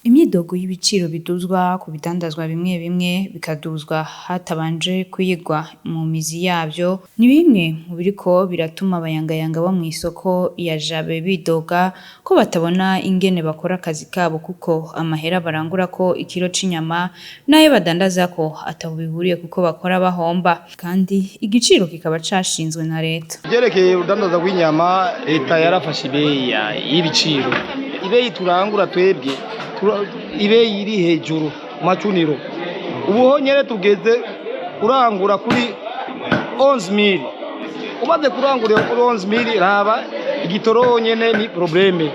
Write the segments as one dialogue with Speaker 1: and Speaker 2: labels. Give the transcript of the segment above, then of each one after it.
Speaker 1: Imyidogo y'ibiciro biduzwa ku bidandazwa bimwe bimwe bikaduzwa hatabanje kwigwa mu mizi yavyo ni bimwe mu biriko biratuma abayangayanga bo mw'isoko ya Jabe bidoga ko batabona ingene bakora akazi kabo kuko amahera barangurako ikiro c'inyama nayo badandazako ataho bihuriye kuko bakora bahomba kandi igiciro kikaba cashinzwe na leta.
Speaker 2: Ivyerekeye urudandaza rw'inyama leta yarafashe ibeyi y'ibiciro. Ibeyi turangura twebwe ibeyi iri hejuru macuniro. Ubuho nyene tugeze kurangura kuri 11.000. Umaze kurangura kuri 11.000 raba igitoro nyene ni probleme.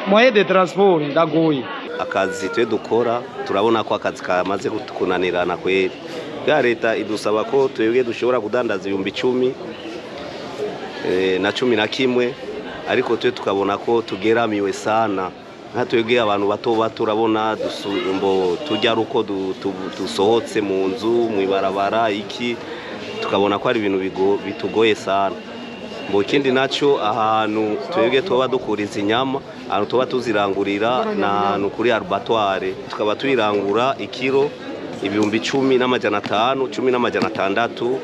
Speaker 2: Moyen de transport ndagoye.
Speaker 3: Akazi twe dukora turabona ko akazi kamaze kunanirana kweri. Ya leta idusaba ko twebwe dushobora kudandaza 10,000 na 11 ariko twe tukabona ko tugeramiwe sana. Nka twebwe abantu bato turabona tujya ruko dusohotse mu nzu mwibarabara iki tukabona ko ari ibintu bitugoye sana. Mbo kindi naco ahantu twebwe toba dukuriza inyama ahantu toba tuzirangurira na kuri abattoir tukaba tuyirangura ikiro 10,500 10,600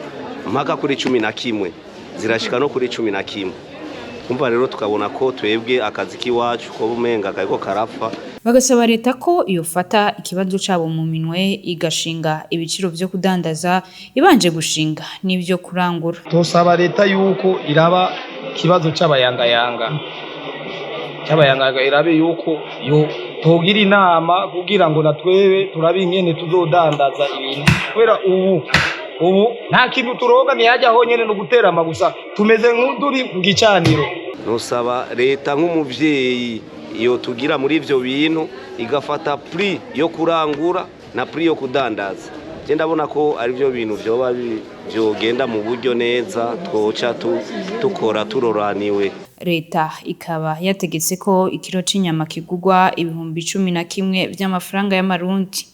Speaker 3: mpaka kuri 11 zirashika no kuri 11. Kumva rero tukabona ko twebwe akazi kiwacu ko bumenga kariko karafa.
Speaker 1: Bagasaba leta ko yofata ikibazo cabo mu minwe igashinga ibiciro vyo kudandaza ibanje gushinga n'ivyo kurangura.
Speaker 2: Tosaba leta yuko iraba kibazo c'abayangayanga. C'abayangayanga irabe yuko yo togira inama kugira ngo natwewe turabe ingene tuzodandaza ibintu. Kubera ubu nta kintu turoga ntiyajya honyene no guterama gusa tumeze nk'uduri mu gicaniro.
Speaker 3: Nosaba leta nk'umuvyeyi iyo tugira muri ivyo bintu igafata prix yo kurangura na prix yo kudandaza. Je ndabona ko ari byo bintu byoba byogenda mu buryo neza twoca tukora turoraniwe.
Speaker 1: Leta ikaba yategetse ko ikiro c'inyama kigugwa 11,000 vy'amafaranga y'amarundi.